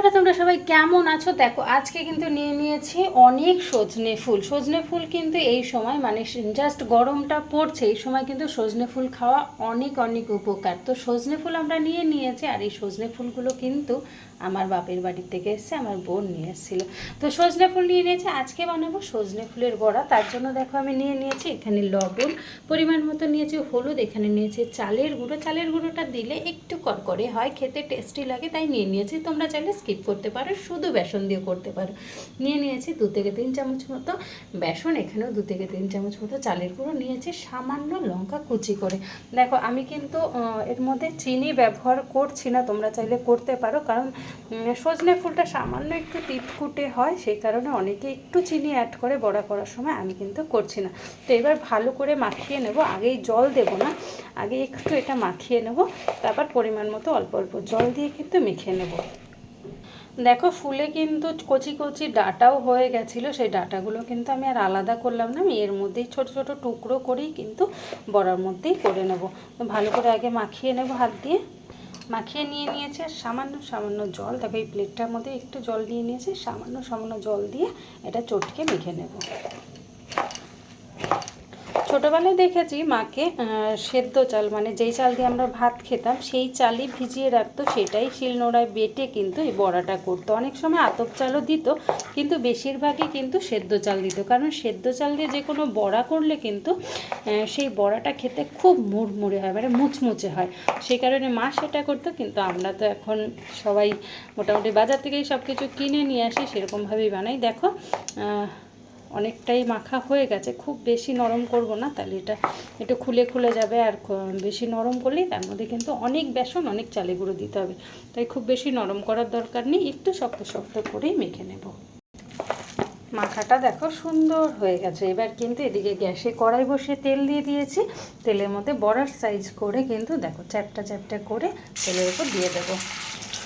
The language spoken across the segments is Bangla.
বন্ধুরা তোমরা সবাই কেমন আছো? দেখো আজকে কিন্তু নিয়ে নিয়েছি অনেক সজনে ফুল কিন্তু এই সময় মানে জাস্ট গরমটা পড়ছে এই সময় কিন্তু সজনে ফুল খাওয়া অনেক অনেক উপকার। তো সজনে ফুল আমরা নিয়ে নিয়েছি, আর এই সজনে ফুলগুলো কিন্তু আমার বাপের বাড়ি থেকে এসছে, আমার বোন নিয়ে এসেছিলো। তো সজনে ফুল নিয়ে নিয়েছি, আজকে বানাবো সজনে ফুলের বড়া। তার জন্য দেখো আমি নিয়ে নিয়েছি এখানে লবণ পরিমাণ মতো, নিয়েছি হলুদ, এখানে নিয়েছি চালের গুঁড়ো। চালের গুঁড়োটা দিলে একটু করকরে হয়, খেতে টেস্টি লাগে, তাই নিয়ে নিয়েছি। তোমরা চাইলে স্কিপ করতে পারো, শুধু বেসন দিয়ে করতে পারো। নিয়ে নিয়েছি 2 থেকে 3 চামচ মতো বেসন, এখানেও 2 থেকে 3 চামচ মতো চালের গুঁড়ো নিয়েছি, সামান্য লঙ্কা কুচি করে। দেখো আমি কিন্তু এর মধ্যে চিনি ব্যবহার করছি না, তোমরা চাইলে করতে পারো, কারণ সজনে ফুলটা সামান্য একটু তিতকুটে হয়, সেই কারণে অনেকে একটু চিনি অ্যাড করে বড়া করার সময়, আমি কিন্তু করছি না। তো এবার ভালো করে মাখিয়ে নেব, আগেই জল দেব না, আগে একটু এটা মাখিয়ে নেব, তারপর পরিমাণ মতো অল্প অল্প জল দিয়ে কিন্তু মেখে নেব। দেখো ফুলে কিন্তু কচি কচি ডাঁটাও হয়ে গেছিলো, সেই ডাঁটাগুলো কিন্তু আমি আর আলাদা করলাম না, আমি এর মধ্যেই ছোট ছোট টুকরো করেই কিন্তু বড়ার মধ্যেই করে নেব। তো ভালো করে আগে মাখিয়ে নেব, হাত দিয়ে মাখিয়ে নিয়ে নিয়েছে। আর সামান্য সামান্য জল, দেখো এই প্লেটটার মধ্যে একটু জল নিয়ে নিয়েছে, সামান্য সামান্য জল দিয়ে এটা চটকে মেখে নেব। ছোটোবেলায় দেখেছি মাকে সেদ্ধ চাল, মানে যেই চাল দিয়ে আমরা ভাত খেতাম সেই চালই ভিজিয়ে রাখতো, সেটাই শিলনোড়ায় বেটে কিন্তু এই বড়াটা করতো। অনেক সময় আতপ চালও দিত, কিন্তু বেশিরভাগই কিন্তু সেদ্ধ চাল দিত, কারণ সেদ্ধ চাল দিয়ে যে কোনো বড়া করলে কিন্তু সেই বড়াটা খেতে খুব মুড়মুড়ে হয়, মানে মুচমুচে হয়, সেই কারণে মা সেটা করতো। কিন্তু আমরা তো এখন সবাই মোটামুটি বাজার থেকেই সব কিছু কিনে নিয়ে আসি, সেরকমভাবেই বানাই। দেখো অনেকটাই মাখা হয়ে গেছে, খুব বেশি নরম করব না, তাহলে এটা একটু খুলে খুলে যাবে, আর বেশি নরম করলেই তার মধ্যে কিন্তু অনেক বেসন অনেক চালে গুঁড়ো দিতে হবে, তাই খুব বেশি নরম করার দরকার নেই, একটু শক্ত শক্ত করেই মেখে নেব। মাখাটা দেখো সুন্দর হয়ে গেছে। এবার কিন্তু এদিকে গ্যাসে কড়াই বসিয়ে তেল দিয়ে দিয়েছি, তেলের মধ্যে বড়ার সাইজ করে কিন্তু দেখো চ্যাপটা চ্যাপটা করে তেলের উপর দিয়ে দেবো।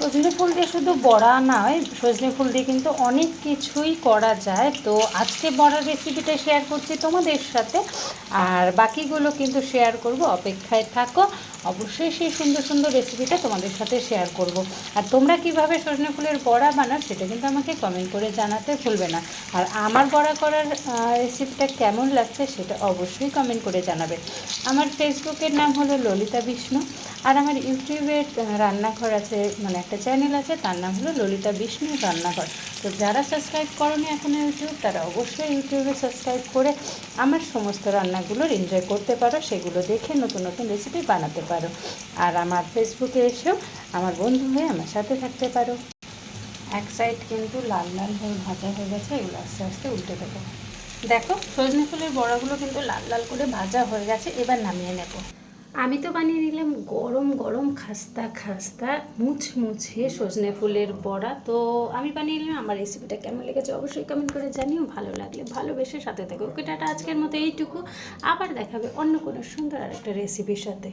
সজনে ফুল দিয়ে শুধু বড়া নয়, সজনে ফুল দিয়ে কিন্তু অনেক কিছুই করা যায়। তো আজকে বড়ার রেসিপিটা শেয়ার করছি তোমাদের সাথে, আর বাকিগুলো কিন্তু শেয়ার করব, অপেক্ষায় থাকো। অবশ্যই সেই সুন্দর সুন্দর রেসিপিটা তোমাদের সাথে শেয়ার করব। আর তোমরা কিভাবে সজনে ফুলের বড়া বানাও সেটা কিন্তু আমাকে কমেন্ট করে জানাতে ভুলবে না। আর আমার বড়া করার রেসিপিটা কেমন লাগছে সেটা অবশ্যই কমেন্ট করে জানাবে। আমার ফেসবুকের নাম হলো ললিতা বিষ্ণু, আর আমার ইউটিউবের রান্নাঘর আছে, মানে একটা চ্যানেল আছে, তার নাম হলো ললিতা বিষ্ণুর রান্নাঘর। তো যারা সাবস্ক্রাইব করোনি এখনও ইউটিউব, তারা অবশ্যই ইউটিউবে সাবস্ক্রাইব করে আমার সমস্ত রান্নাগুলোর এনজয় করতে পারো, সেগুলো দেখে নতুন নতুন রেসিপি বানাতে পারো। আর আমার ফেসবুকে এসেও আমার বন্ধু হয়ে আমার সাথে থাকতে পারো। এক সাইড কিন্তু লাল লাল হয়ে ভাজা হয়ে গেছে, এগুলো আস্তে আস্তে উল্টে দেবো। দেখো সজনে ফুলের বড়াগুলো কিন্তু লাল লাল করে ভাজা হয়ে গেছে, এবার নামিয়ে নেব। আমি তো বানিয়ে নিলাম গরম গরম খাস্তা খাস্তা মুচমুচে সজনে ফুলের বড়া। তো আমি বানিয়ে নিলাম, আমার রেসিপিটা কেমন লেগেছে অবশ্যই কমেন্ট করে জানিও, ভালো লাগলে ভালোবেসে সাথে থাকো। ওকে টাটা, আজকের মতো এইটুকু, আবার দেখাবে অন্য কোনো সুন্দর আরেকটা রেসিপির সাথে।